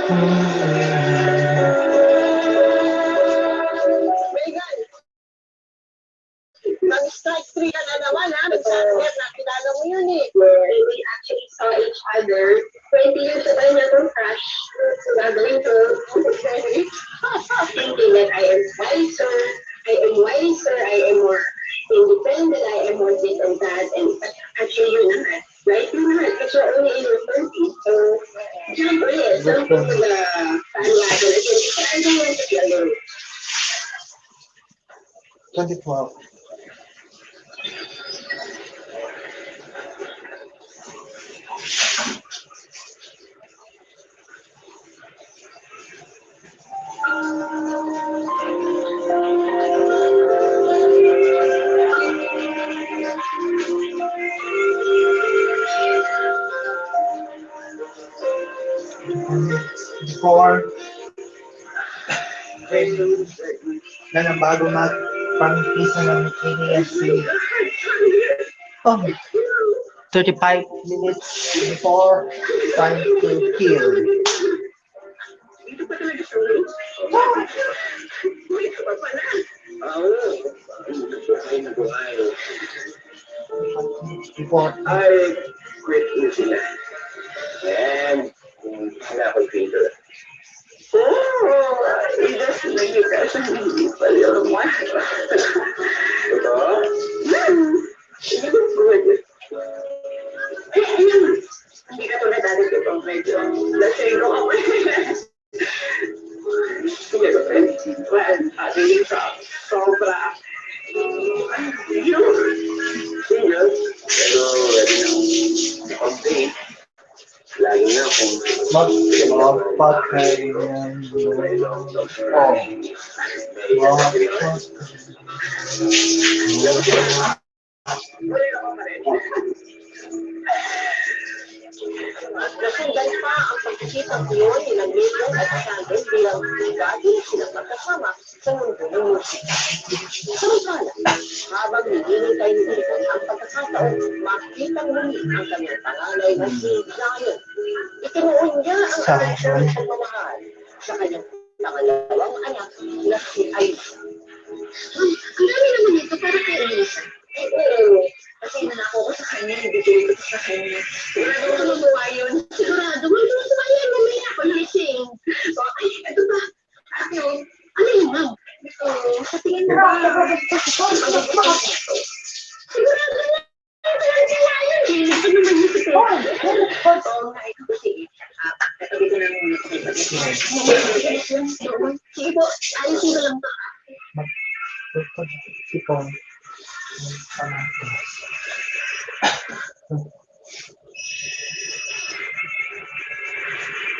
Nag-strike 3 ka na naman, ha? Nag-sunset, nakilala mo yun, eh. We actually saw each other. 20 years na tayo na itong crush. So, gagawin ko. Thinking that I am wiser, I am more independent, I am more this and that. And actually, you're not. Right? You're not. Because you're only in your 30s. So, jump in. Jump into the bandwagon. I don't want to be alone. 2012. Before, yan ang bago pang-pisa ng ADSC. Oh, 35 minutes before time to kill. Before. I quit New Zealand. And wala akong filter. You just make you guys hindi pa yung one. Ito? Hindi ko pwede. Hindi ka tulad dati ko medyo lasing ko ako. Hindi ko friend. Well, feeling sobra. Single. Pero ready na. Okay. Lagi na kung Magpapatay ng Nasundan pa ang pagkikita ko yun ni Nagmilong at Sandro bilang dati silang magkasama sa mundo ng musika. Samantala, habang hinihintay ni Hilton ang pagkakataon, makitang muli ang kanyang panganay na si Zion. Itinuon niya ang atensyon ng pagmamahal sa kanyang pangalawang anak na si Aisha. Ang dami naman ito para kay Aisha. Kasi nanako ko sa kanya, ibigay ko sa kanya. Sigurado ko matuwa yun. Sigurado mo, matuwa yan. Mamaya ako lasing. So, ay, ito ba? Ano yun, ma'am? Sa tingin mo ba? Sigurado na. Kaya yun. Ito naman yung sige. Oo, nga ito. Sige. Katabi ko na muna. Sige po, ayusin ko lang to. Sipon.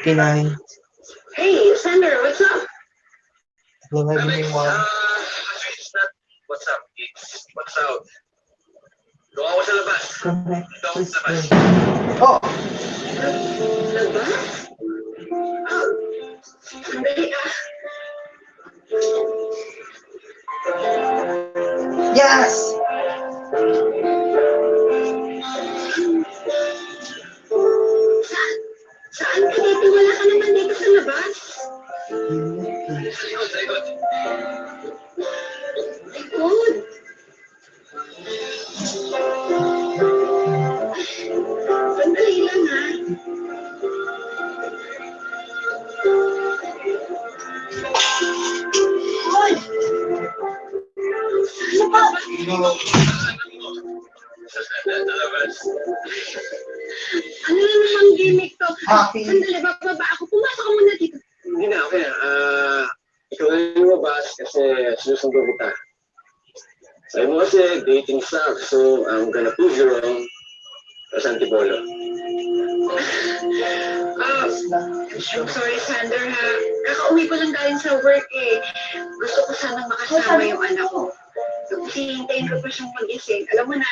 Kinay. Hey, Sander, what's up? What's up? What's out? Doon ako sa labas. Doon sa labas. Oh! Labas? Oh. Sandali ah. Yes! Saan ka dito? Wala ka naman dito sa labas. Sa likod. Likod. Sandali lang ha. Hoy! Ano ba? Ano na namang gimmick to? Happy. Sandali, bababa ako. Pumasok ka muna dito. Hindi na, okay na. Ikaw na yung lumabas kasi sinusundo kita. Sabi mo kasi dating stuff, so I'm gonna prove you wrong. Tapos antipolo. I'm sorry, Sander, ha. Kakauwi ko lang galing sa work, eh. Gusto ko sanang makasama yung anak ko. So, hihintayin ko pa siyang mag-ising. Alam mo na,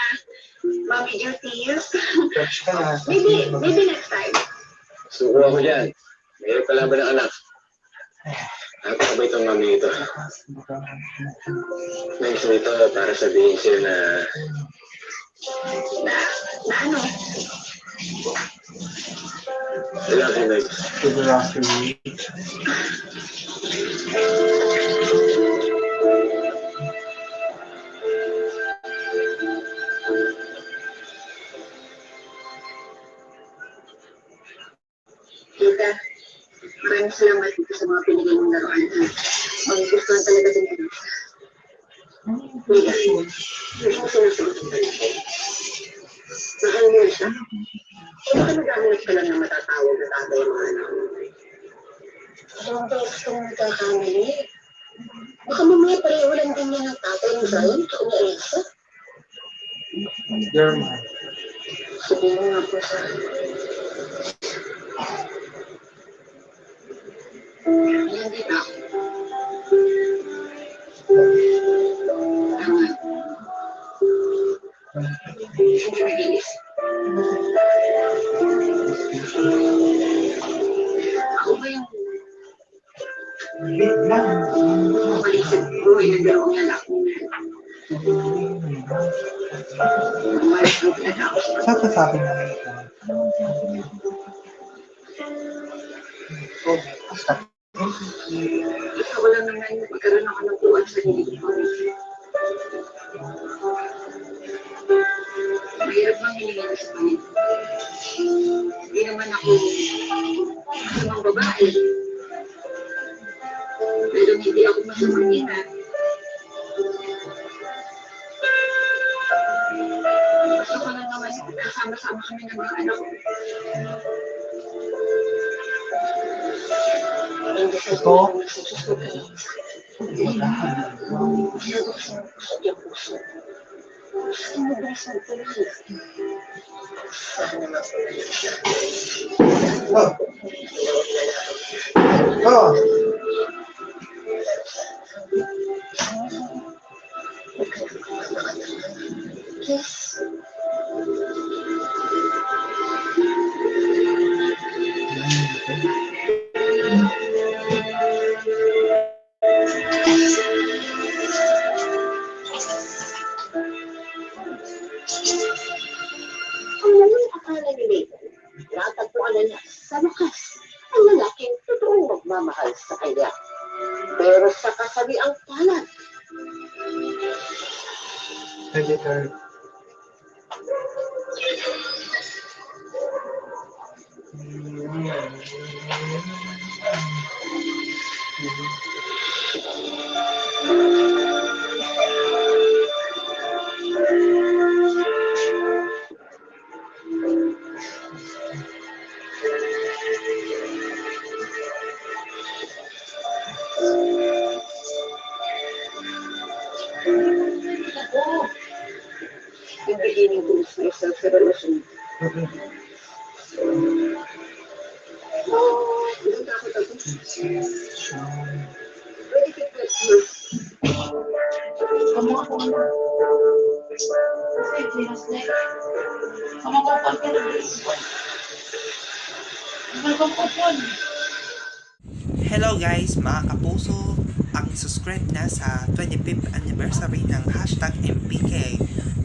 mommy duties. maybe next time. Suko ako dyan. Mayroon kalaban ng anak. Nakakabay itong mami ito. Next nito para sabihin siya na Na ano? I love you, Lex. To the rosary. Tita, maraming salamat dito sa mga pinigay mong laruan. Magugustuhan talaga din ko. Tita, hindi mo sinusunod ko. Mahal mo siya. Kung baka naghahanap ka lang na matatawag na tatay ng mga anak mo. Ang gusto mong nagkakamali. Baka mamaya pareho lang din niya ng tatay ni Brian at ni Elsa. German. Sabihin mo nga po sa hindi na. Tama. Hindi magilis. Ako ba yung malisip ko yung dalawang anak mo? Umalis ko na ako. Saan sabi na ito? Gusto ko lang naman magkaroon ako ng buwan sa hindi ko. Mahirap bang hinihingi sa kanil? Hindi naman ako masamang babae. Pero hindi ako masamang ina. Gusto ko lang naman kasama-sama kami ng mga anak ko. Ito? Oh. Oh. Yes. Ang lamang akala ni Nathan, natagpuan na niya sa wakas ang lalaking totoong magmamahal sa kanya. Pero sa kasabiang palad, Editor. yung beginning to lose myself sa relasyon. Doon ako tapos. Pwede ka next month. Kamu ako na. Kasi tinas na eh. Kamu ko pa ka rin. Nagpapapon. Hello guys, mga kapuso, ang subscribe na sa 25th anniversary ng hashtag MPK.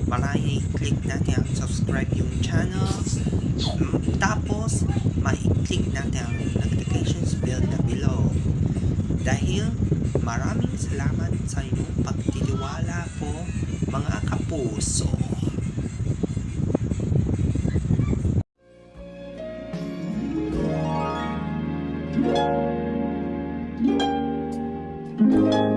Maraming i-click natin ang subscribe yung channel. Tapos, ma-click natin ang notifications bell na below. Dahil maraming salamat sa inyong pagtitiwala po, mga kapuso. Thank you.